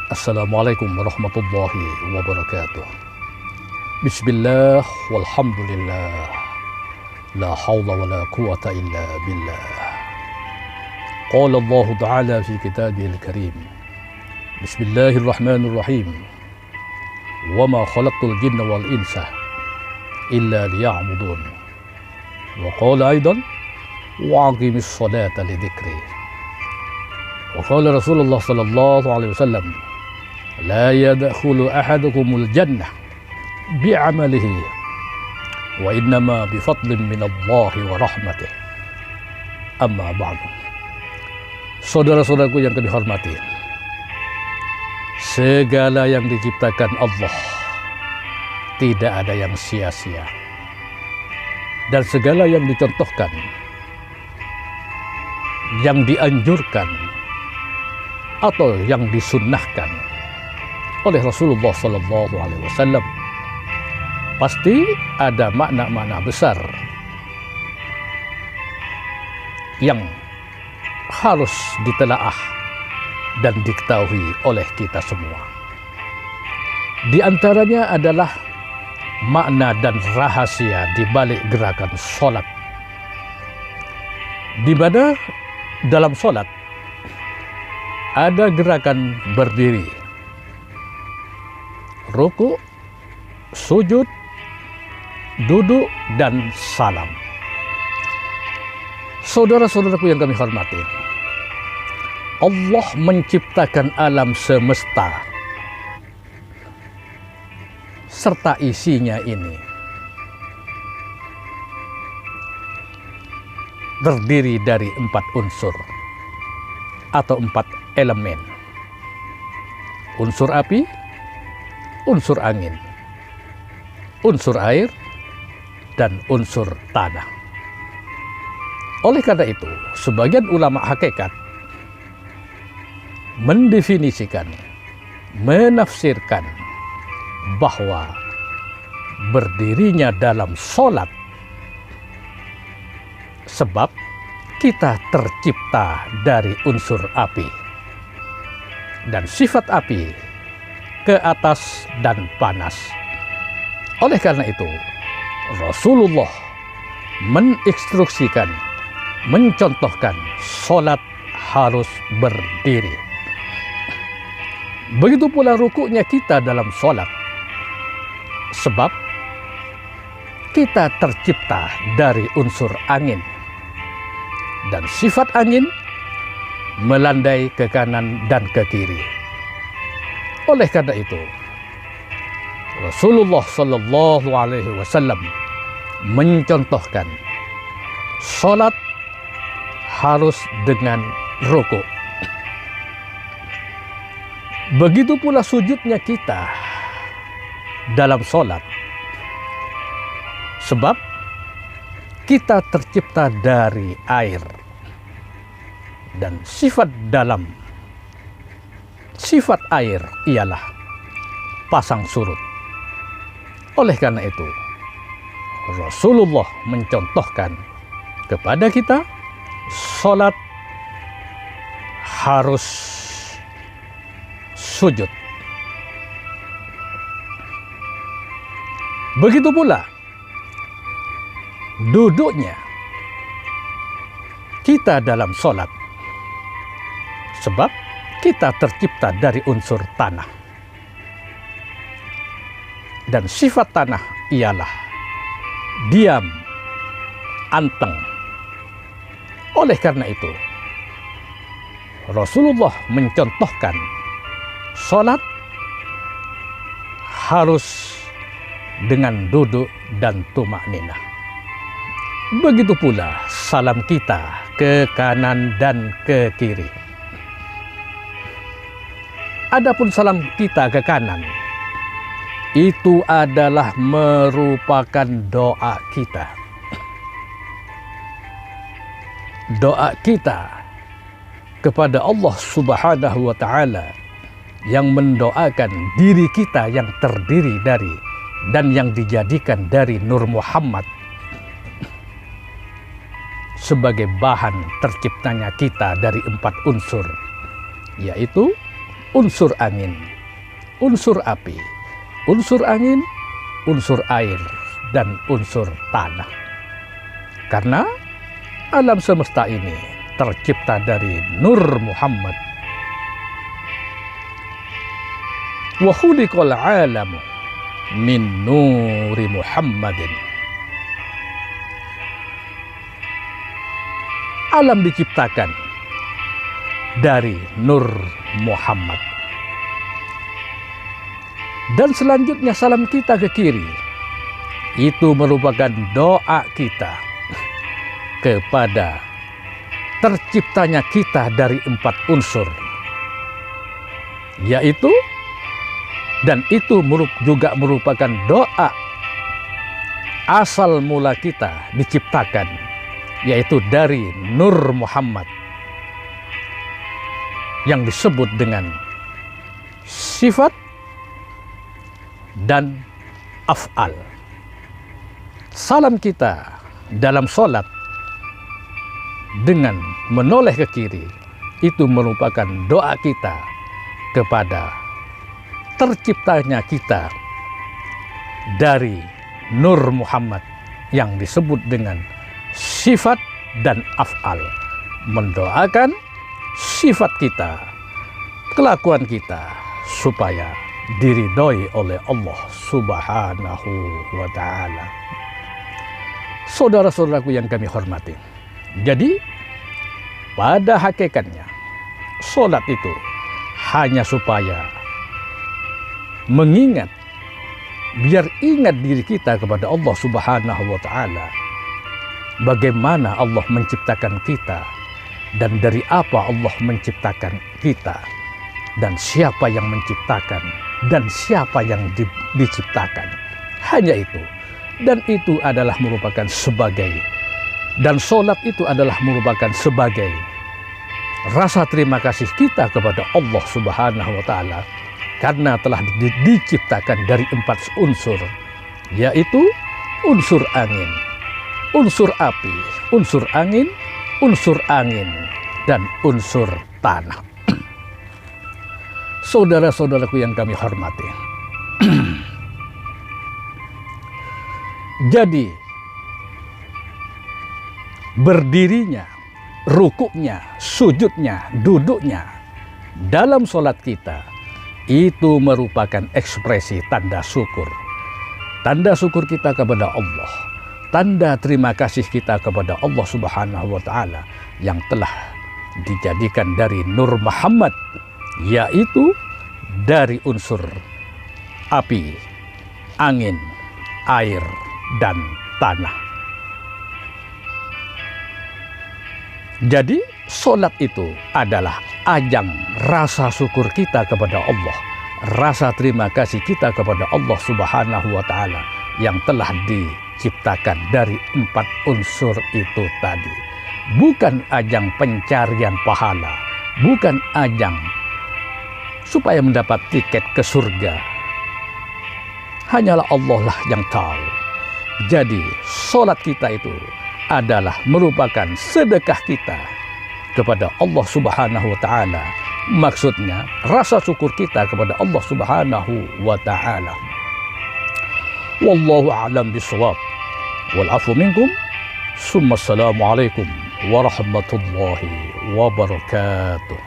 Assalamualaikum warahmatullahi wabarakatuh. Bismillah walhamdulillah. La hawla wa la quwata illa billah. Qala Allah Ta'ala fi kitabihil karim. Bismillahirrahmanirrahim. Wa ma khalaqtul jinna wal insa illa liya'budun. Wa qala aidan wa aqimis salata li dhikri. Wa qala Rasulullah sallallahu alaihi wasallam la yadkhulu ahadukumul jannah bi'amalihi wa innama bifadlin minallahi wa rahmatih. Amma ba'du. Saudara-saudaraku yang kami hormati, segala yang diciptakan Allah tidak ada yang sia-sia, dan segala yang dicontohkan, yang dianjurkan atau yang disunnahkan oleh Rasulullah Sallallahu Alaihi Wasallam pasti ada makna-makna besar yang harus ditelaah dan diketahui oleh kita semua. Di antaranya adalah makna dan rahasia di balik gerakan sholat, di mana dalam sholat ada gerakan berdiri, ruku, sujud, duduk, dan salam. Saudara-saudaraku yang kami hormati, Allah menciptakan alam semesta serta isinya ini terdiri dari 4 unsur atau 4 elemen. Unsur api, unsur angin, unsur air, dan unsur tanah. Oleh karena itu, sebagian ulama hakikat mendefinisikan, menafsirkan bahwa berdirinya dalam sholat sebab kita tercipta dari unsur api, dan sifat api ke atas dan panas. Oleh karena itu, Rasulullah menginstruksikan, mencontohkan sholat harus berdiri. Begitu pula rukuknya kita dalam sholat, sebab kita tercipta dari unsur angin, dan sifat angin melandai ke kanan dan ke kiri. Oleh karena itu, Rasulullah Sallallahu Alaihi Wasallam mencontohkan sholat harus dengan rukuk. Begitu pula sujudnya kita dalam sholat, sebab kita tercipta dari air, dan sifat air ialah pasang surut. Oleh karena itu, Rasulullah mencontohkan kepada kita sholat harus sujud. Begitu pula duduknya kita dalam sholat, sebab kita tercipta dari unsur tanah, dan sifat tanah ialah diam, anteng. Oleh karena itu, Rasulullah mencontohkan sholat harus dengan duduk dan tumakninah. Begitu pula salam kita ke kanan dan ke kiri. Adapun salam kita ke kanan, itu adalah merupakan doa kita. Doa kita kepada Allah Subhanahu wa Ta'ala, yang mendoakan diri kita yang terdiri dari dan yang dijadikan dari Nur Muhammad sebagai bahan terciptanya kita dari 4 unsur, yaitu unsur angin, unsur api, unsur angin, unsur air, dan unsur tanah. Karena alam semesta ini tercipta dari Nur Muhammad. Wa khuliqal alamu min nuri Muhammadin. Alam diciptakan dari Nur Muhammad. Dan selanjutnya salam kita ke kiri, itu merupakan doa kita kepada terciptanya kita dari 4 unsur, yaitu, dan itu juga merupakan doa asal mula kita diciptakan, yaitu dari Nur Muhammad yang disebut dengan sifat dan af'al. Salam kita dalam sholat dengan menoleh ke kiri, itu merupakan doa kita kepada terciptanya kita dari Nur Muhammad yang disebut dengan sifat dan af'al. Mendoakan sifat kita, kelakuan kita, supaya diridhoi oleh Allah Subhanahu wa ta'ala. Saudara-saudaraku yang kami hormati, jadi pada hakikatnya sholat itu hanya supaya mengingat, biar ingat diri kita kepada Allah Subhanahu wa ta'ala, bagaimana Allah menciptakan kita, dan dari apa Allah menciptakan kita, dan siapa yang menciptakan, dan siapa yang diciptakan. Hanya itu. Dan itu adalah merupakan sebagai, dan sholat itu adalah merupakan sebagai rasa terima kasih kita kepada Allah Subhanahu wa ta'ala, karena telah diciptakan dari 4 unsur, yaitu unsur angin, unsur api, unsur angin, dan unsur tanah. Saudara-saudaraku yang kami hormati, jadi berdirinya, rukuknya, sujudnya, duduknya dalam sholat kita itu merupakan ekspresi tanda syukur. Tanda syukur kita kepada Allah, tanda terima kasih kita kepada Allah Subhanahu wa ta'ala yang telah dijadikan dari Nur Muhammad, yaitu dari unsur api, angin, air, dan tanah. Jadi sholat itu adalah ajang rasa syukur kita kepada Allah, rasa terima kasih kita kepada Allah Subhanahu wa ta'ala yang telah diciptakan dari 4 unsur itu tadi. Bukan ajang pencarian pahala, bukan ajang supaya mendapat tiket ke surga. Hanyalah Allah lah yang tahu. Jadi sholat kita itu adalah merupakan sedekah kita kepada Allah Subhanahu wa ta'ala. Maksudnya rasa syukur kita kepada Allah Subhanahu wa ta'ala. Wallahu a'lam bishawab. Wal afu minkum. Summa assalamu alaikum warahmatullahi wabarakatuh.